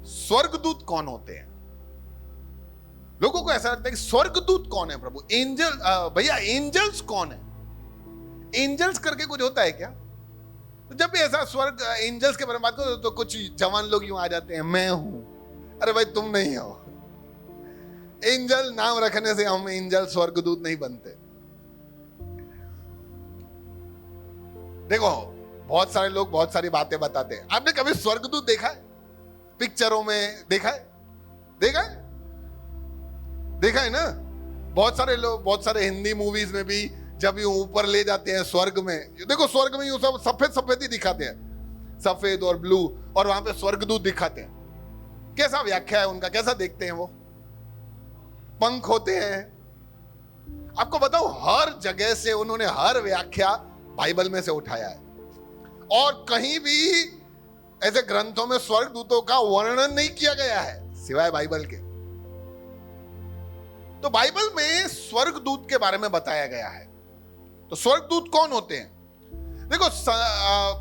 स्वर्गदूत कौन होते हैं? लोगों को ऐसा लगता है कि स्वर्गदूत कौन है प्रभु? एंजल, भैया एंजल्स कौन है? एंजल्स करके कुछ होता है क्या? तो जब भी ऐसा स्वर्ग एंजल्स के बारे में बात करो तो कुछ जवान लोग यूं आ जाते हैं, मैं हूं। अरे भाई तुम नहीं हो। एंजल नाम रखने से हम एंजल स्वर्गदूत नहीं बनते। देखो बहुत सारे लोग बहुत सारी बातें बताते हैं। आपने कभी स्वर्गदूत देखा है? पिक्चरों में देखा है? देखा है? देखा है ना? बहुत सारे लोग, बहुत सारे हिंदी मूवीज में भी जब ये ऊपर ले जाते हैं स्वर्ग में, देखो स्वर्ग में ये सब सफेद सफेद ही दिखाते हैं, सफेद और ब्लू, और वहां पे स्वर्गदूत दिखाते हैं। कैसा व्याख्या है उनका? कैसा देखते हैं वो? पंख होते हैं। आपको बताओ हर जगह से उन्होंने हर व्याख्या बाइबल में से उठाया है, और कहीं भी ऐसे ग्रंथों में स्वर्गदूतों का वर्णन नहीं किया गया है सिवाय बाइबल के। तो बाइबल में स्वर्गदूत के बारे में बताया गया है। तो स्वर्गदूत कौन होते हैं? देखो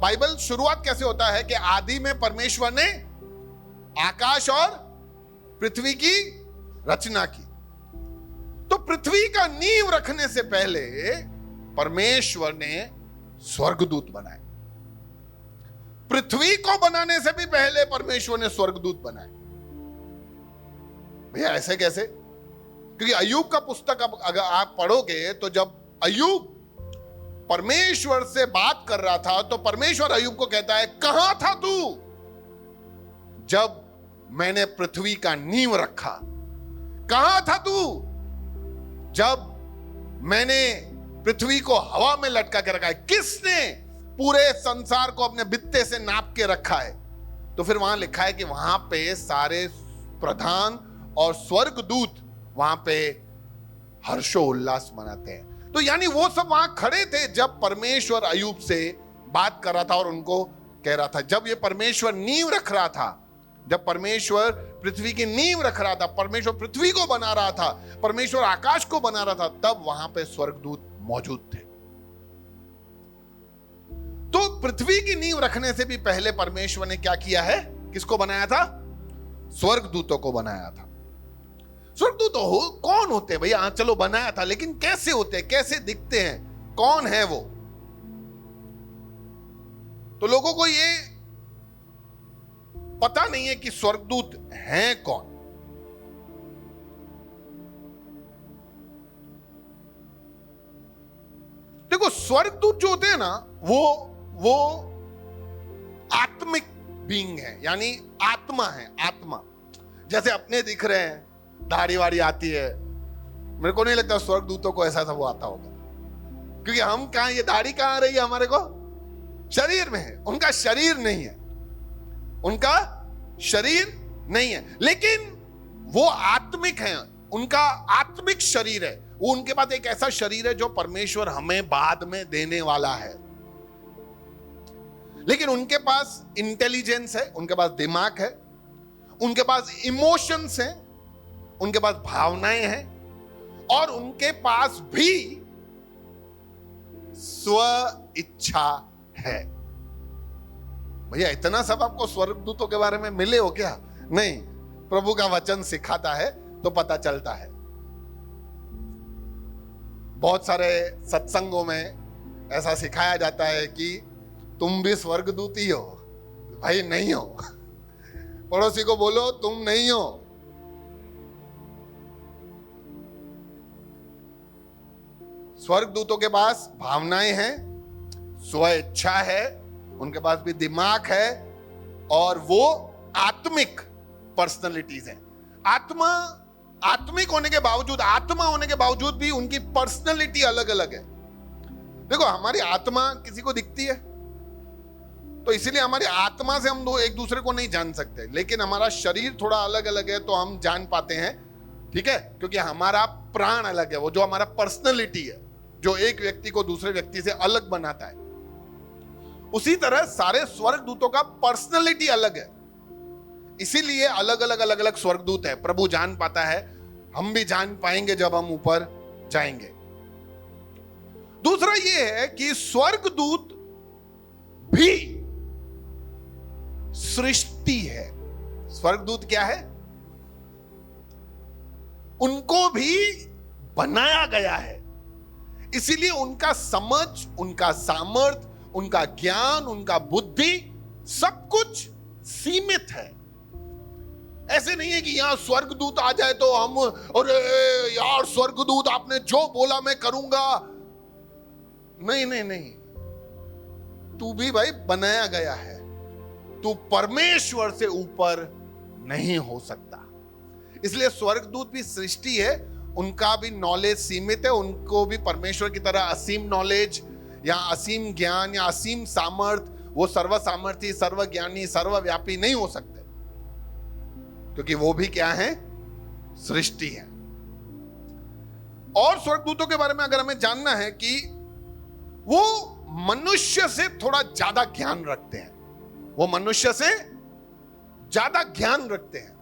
बाइबल शुरुआत कैसे होता है कि आदि में परमेश्वर ने आकाश और पृथ्वी की रचना की। तो पृथ्वी का नींव रखने से पहले परमेश्वर ने स्वर्गदूत बनाए। पृथ्वी को बनाने से भी पहले परमेश्वर ने स्वर्गदूत बनाए। भैया ऐसे कैसे? क्योंकि अय्यूब का पुस्तक अगर आप पढ़ोगे तो जब अय्यूब परमेश्वर से बात कर रहा था तो परमेश्वर अय्यूब को कहता है, कहां था तू जब मैंने पृथ्वी का नींव रखा? कहां था तू जब मैंने पृथ्वी को हवा में लटका के रखा है? किसने पूरे संसार को अपने बित्ते से नाप के रखा है? तो फिर वहां लिखा है कि वहां पे सारे प्रधान और स्वर्गदूत वहां पे हर्षोल्लास मनाते हैं। तो यानी वो सब वहां खड़े थे जब परमेश्वर अय्यूब से बात कर रहा था और उनको कह रहा था। जब ये परमेश्वर नींव रख रहा था, जब परमेश्वर पृथ्वी की नींव रख रहा था, परमेश्वर पृथ्वी को बना रहा था, परमेश्वर आकाश को बना रहा था, तब वहां पे स्वर्गदूत मौजूद थे। तो पृथ्वी की नींव रखने से भी पहले परमेश्वर ने क्या किया है? किसको बनाया था? स्वर्गदूतों को बनाया था। स्वर्गदूत कौन होते हैं भैया? चलो बनाया था, लेकिन कैसे होते हैं, कैसे दिखते हैं, कौन है वो? तो लोगों को ये पता नहीं है कि स्वर्गदूत हैं कौन। देखो स्वर्गदूत जो होते हैं ना, वो आत्मिक बीइंग है, यानी आत्मा है। आत्मा जैसे अपने दिख रहे हैं, दाढ़ी वाड़ी आती है, मेरे को नहीं लगता स्वर्गदूतों को ऐसा वो आता होगा, क्योंकि हम कहां, ये दाढ़ी कहां आ रही है हमारे को? शरीर में है। उनका शरीर नहीं है, उनका शरीर नहीं है, लेकिन वो आत्मिक है, उनका आत्मिक शरीर है। वो उनके पास एक ऐसा शरीर है जो परमेश्वर हमें बाद में देने वाला है। लेकिन उनके पास इंटेलिजेंस है, उनके पास दिमाग है, उनके पास इमोशंस हैं, उनके पास भावनाएं हैं, और उनके पास भी स्व इच्छा है। भैया इतना सब आपको स्वर्गदूतों के बारे में मिले हो क्या? नहीं, प्रभु का वचन सिखाता है तो पता चलता है। बहुत सारे सत्संगों में ऐसा सिखाया जाता है कि तुम भी स्वर्गदूत ही हो। भाई नहीं हो। पड़ोसी को बोलो तुम नहीं हो। स्वर्गदूतों के पास भावनाएं हैं, स्व इच्छा है, उनके पास भी दिमाग है, और वो आत्मिक पर्सनैलिटीज हैं। आत्मिक होने के बावजूद, आत्मा होने के बावजूद भी उनकी पर्सनैलिटी अलग अलग है। देखो हमारी आत्मा किसी को दिखती है, तो इसीलिए हमारी आत्मा से हम एक दूसरे को नहीं जान सकते, लेकिन हमारा शरीर थोड़ा अलग अलग है तो हम जान पाते हैं, ठीक है, क्योंकि हमारा प्राण अलग है। वो जो हमारा पर्सनैलिटी है, जो एक व्यक्ति को दूसरे व्यक्ति से अलग बनाता है, उसी तरह सारे स्वर्गदूतों का पर्सनैलिटी अलग है। इसीलिए अलग अलग स्वर्गदूत है। प्रभु जान पाता है, हम भी जान पाएंगे जब हम ऊपर जाएंगे। दूसरा यह है कि स्वर्गदूत भी सृष्टि है। स्वर्गदूत क्या है? उनको भी बनाया गया है, इसीलिए उनका समझ, उनका सामर्थ, उनका ज्ञान, उनका बुद्धि सब कुछ सीमित है। ऐसे नहीं है कि यहां स्वर्गदूत आ जाए तो हम, अरे यार स्वर्गदूत आपने जो बोला मैं करूंगा। नहीं नहीं नहीं, तू भी भाई बनाया गया है, तू परमेश्वर से ऊपर नहीं हो सकता। इसलिए स्वर्गदूत भी सृष्टि है, उनका भी नॉलेज सीमित है, उनको भी परमेश्वर की तरह असीम नॉलेज या असीम ज्ञान या असीम सामर्थ, वो सर्व सामर्थी, सर्वज्ञानी, सर्वव्यापी नहीं हो सकते, क्योंकि वो भी क्या है? सृष्टि है। और स्वर्गदूतों के बारे में अगर हमें जानना है कि वो मनुष्य से थोड़ा ज्यादा ज्ञान रखते हैं, वो मनुष्य से ज्यादा ज्ञान रखते हैं।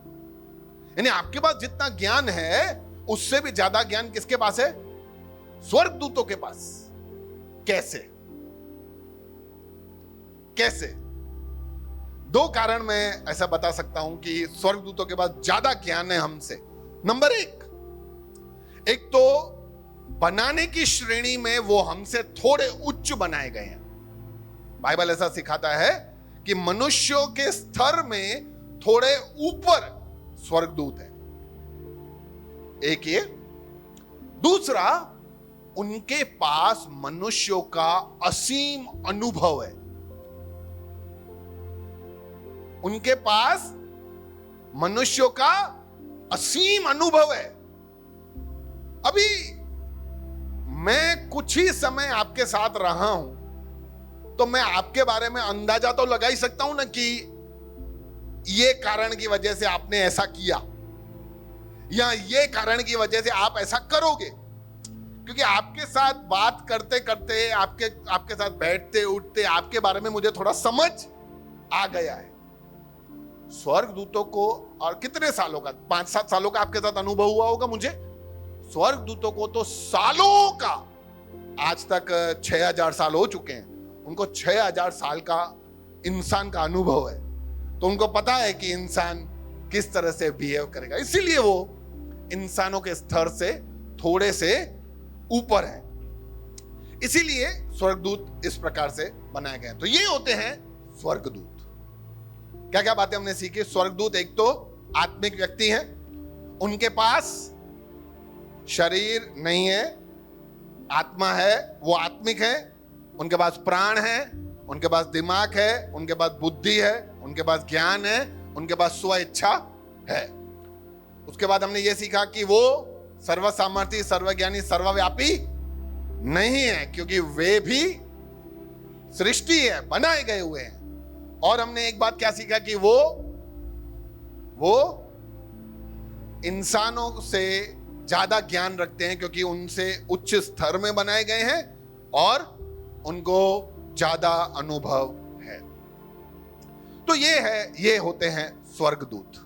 यानी आपके पास जितना ज्ञान है उससे भी ज्यादा ज्ञान किसके पास है? स्वर्गदूतों के पास। कैसे? कैसे? दो कारण मैं ऐसा बता सकता हूं कि स्वर्गदूतों के पास ज्यादा ज्ञान है हमसे। नंबर एक तो बनाने की श्रेणी में वो हमसे थोड़े उच्च बनाए गए हैं। बाइबल ऐसा सिखाता है कि मनुष्यों के स्तर में थोड़े ऊपर स्वर्गदूत है। एक ये। दूसरा, उनके पास मनुष्यों का असीम अनुभव है। उनके पास मनुष्यों का असीम अनुभव है। अभी मैं कुछ ही समय आपके साथ रहा हूं, तो मैं आपके बारे में अंदाजा तो लगा ही सकता हूं ना कि ये कारण की वजह से आपने ऐसा किया, या ये कारण की वजह से आप ऐसा करोगे। क्योंकि आपके साथ बात करते करते, आपके साथ बैठते उठते आपके बारे में मुझे थोड़ा समझ आ गया है। स्वर्गदूतों को, और कितने सालों का, 5-7 सालों का आपके साथ अनुभव हुआ होगा मुझे। स्वर्गदूतों को तो सालों का, आज तक 6000 साल हो चुके हैं, उनको 6000 साल का इंसान का अनुभव है। तो उनको पता है कि इंसान किस तरह से बिहेव करेगा, इसीलिए वो इंसानों के स्तर से थोड़े से ऊपर है। इसीलिए स्वर्गदूत इस प्रकार से बनाए गए। तो ये होते हैं स्वर्गदूत। क्या क्या बातें हमने सीखी? स्वर्गदूत एक तो आत्मिक व्यक्ति हैं, उनके पास शरीर नहीं है, आत्मा है, वो आत्मिक है। उनके पास प्राण है, उनके पास दिमाग है, उनके पास बुद्धि है, उनके पास ज्ञान है, उनके पास स्व इच्छा है। उसके बाद हमने ये सीखा कि वो सर्व सामर्थी, सर्वज्ञानी, सर्वव्यापी नहीं है, क्योंकि वे भी सृष्टि है, बनाए गए हुए हैं। और हमने एक बात क्या सीखा कि वो इंसानों से ज्यादा ज्ञान रखते हैं, क्योंकि उनसे उच्च स्तर में बनाए गए हैं और उनको ज्यादा अनुभव है। तो ये होते हैं स्वर्गदूत।